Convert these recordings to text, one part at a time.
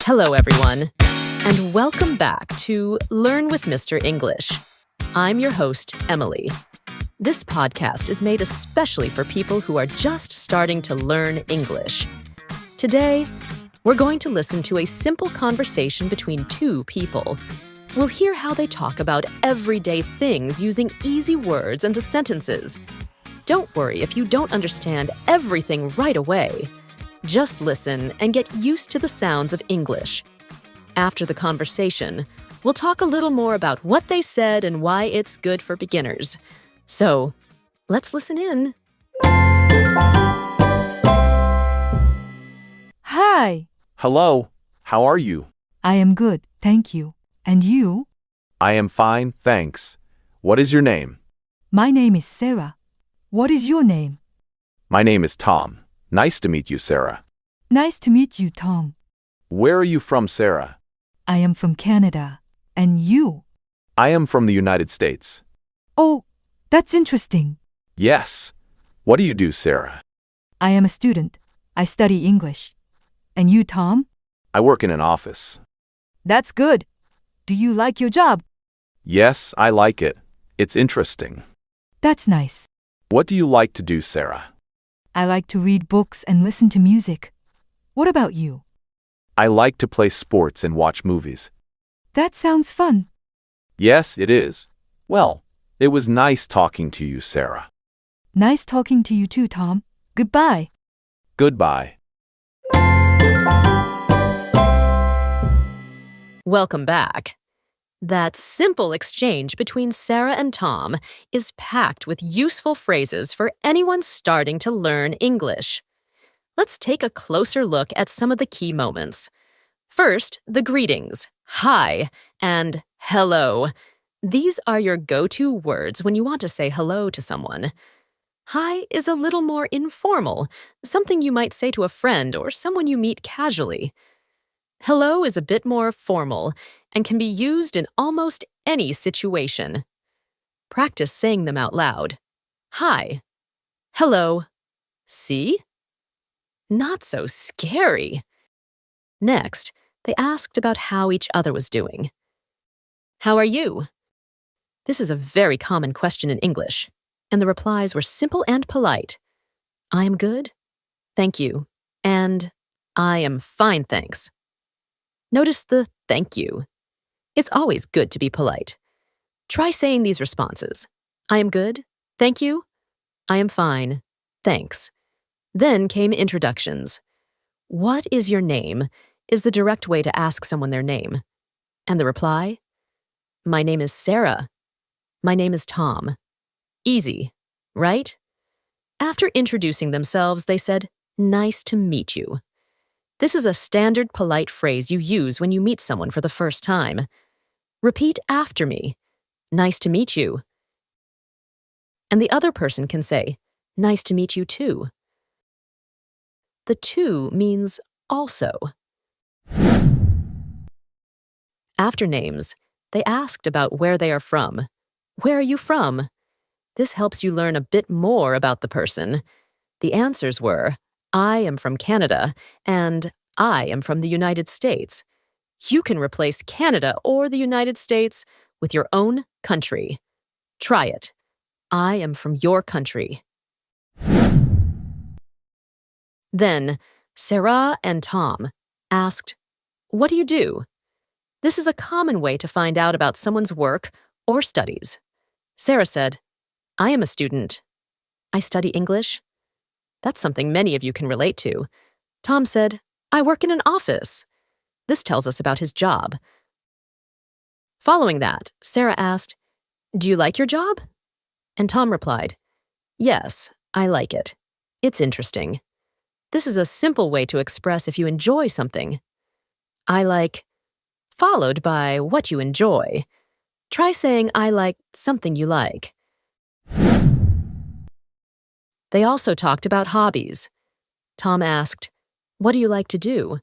Hello, everyone, and welcome back to Learn with Mr. English. I'm your host, Emily. This podcast is made especially for people who are just starting to learn English. Today, we're going to listen to a simple conversation between two people. We'll hear how they talk about everyday things using easy words and sentences. Don't worry if you don't understand everything right away. Just listen and get used to the sounds of English. After the conversation, we'll talk a little more about what they said and why it's good for beginners. So, let's listen in. Hi. Hello. How are you? I am good, thank you. And you? I am fine, thanks. What is your name? My name is Sarah. What is your name? My name is Tom. Nice to meet you, Sarah. Nice to meet you, Tom. Where are you from, Sarah? I am from Canada. And you? I am from the United States. Oh, that's interesting. Yes. What do you do, Sarah? I am a student. I study English. And you, Tom? I work in an office. That's good. Do you like your job? Yes, I like it. It's interesting. That's nice. What do you like to do, Sarah? I like to read books and listen to music. What about you? I like to play sports and watch movies. That sounds fun. Yes, it is. Well, it was nice talking to you, Sarah. Nice talking to you too, Tom. Goodbye. Goodbye. Welcome back. That simple exchange between Sarah and Tom is packed with useful phrases for anyone starting to learn English. Let's take a closer look at some of the key moments. First, the greetings, hi, and hello. These are your go-to words when you want to say hello to someone. Hi is a little more informal, something you might say to a friend or someone you meet casually. Hello is a bit more formal and can be used in almost any situation. Practice saying them out loud. Hi. Hello. See? Not so scary. Next, they asked about how each other was doing. How are you? This is a very common question in English, and the replies were simple and polite. I am good, thank you, and I am fine, thanks. Notice the thank you. It's always good to be polite. Try saying these responses. I am good, thank you, I am fine, thanks. Then came introductions. What is your name is the direct way to ask someone their name. And the reply? My name is Sarah. My name is Tom. Easy, right? After introducing themselves, they said, nice to meet you. This is a standard polite phrase you use when you meet someone for the first time. Repeat after me. Nice to meet you. And the other person can say, nice to meet you too. The too means also. After names, they asked about where they are from. Where are you from? This helps you learn a bit more about the person. The answers were, I am from Canada, and I am from the United States. You can replace Canada or the United States with your own country. Try it. I am from your country. Then, Sarah and Tom asked, what do you do? This is a common way to find out about someone's work or studies. Sarah said, I am a student. I study English. That's something many of you can relate to. Tom said, I work in an office. This tells us about his job. Following that, Sarah asked, do you like your job? And Tom replied, yes, I like it. It's interesting. This is a simple way to express if you enjoy something. I like, followed by what you enjoy. Try saying I like something you like. They also talked about hobbies. Tom asked, what do you like to do?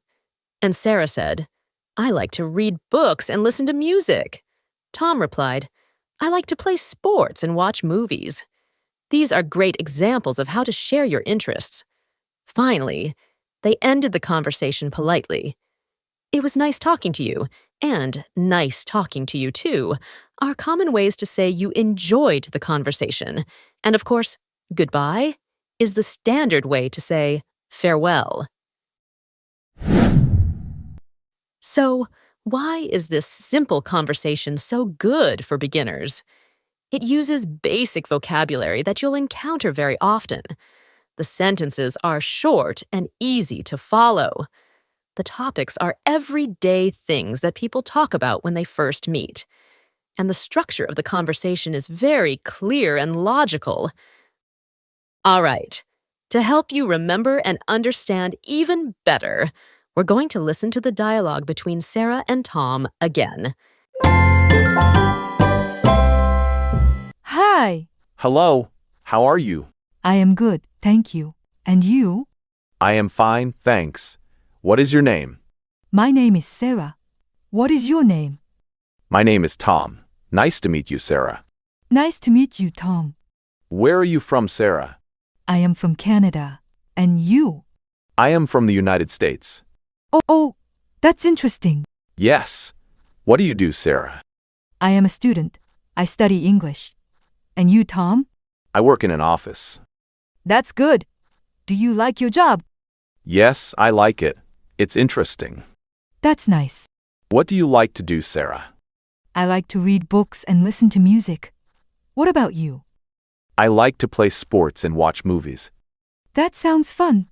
And Sarah said, I like to read books and listen to music. Tom replied, I like to play sports and watch movies. These are great examples of how to share your interests. Finally, they ended the conversation politely. It was nice talking to you, and nice talking to you too, are common ways to say you enjoyed the conversation. And of course, goodbye is the standard way to say farewell. So, why is this simple conversation so good for beginners? It uses basic vocabulary that you'll encounter very often. The sentences are short and easy to follow. The topics are everyday things that people talk about when they first meet. And the structure of the conversation is very clear and logical. All right, to help you remember and understand even better, we're going to listen to the dialogue between Sarah and Tom again. Hi. Hello, how are you? I am good, thank you. And you? I am fine, thanks. What is your name? My name is Sarah. What is your name? My name is Tom. Nice to meet you, Sarah. Nice to meet you, Tom. Where are you from, Sarah? I am from Canada. And you? I am from the United States. Oh, that's interesting. Yes. What do you do, Sarah? I am a student. I study English. And you, Tom? I work in an office. That's good. Do you like your job? Yes, I like it. It's interesting. That's nice. What do you like to do, Sarah? I like to read books and listen to music. What about you? I like to play sports and watch movies. That sounds fun.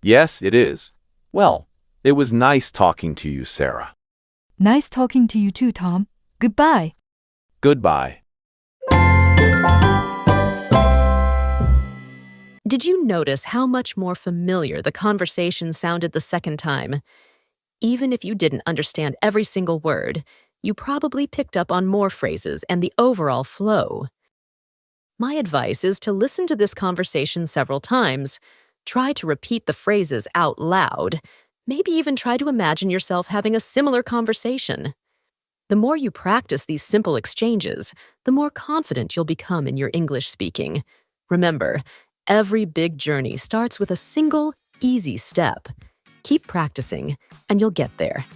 Yes, it is. Well, it was nice talking to you, Sarah. Nice talking to you too, Tom. Goodbye. Goodbye. Did you notice how much more familiar the conversation sounded the second time? Even if you didn't understand every single word, you probably picked up on more phrases and the overall flow. My advice is to listen to this conversation several times. Try to repeat the phrases out loud. Maybe even try to imagine yourself having a similar conversation. The more you practice these simple exchanges, the more confident you'll become in your English speaking. Remember, every big journey starts with a single, easy step. Keep practicing, and you'll get there.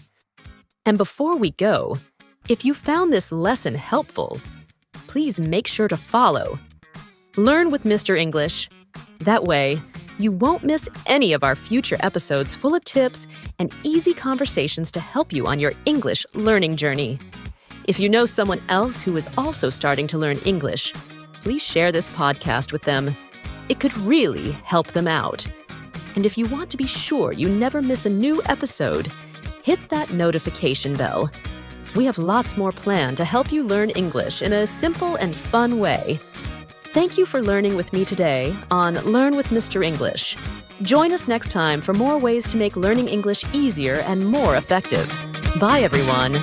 And before we go, if you found this lesson helpful, please make sure to follow. Learn with Mr. English. That way, you won't miss any of our future episodes full of tips and easy conversations to help you on your English learning journey. If you know someone else who is also starting to learn English, please share this podcast with them. It could really help them out. And if you want to be sure you never miss a new episode, hit that notification bell. We have lots more planned to help you learn English in a simple and fun way. Thank you for learning with me today on Learn with Mr. English. Join us next time for more ways to make learning English easier and more effective. Bye, everyone.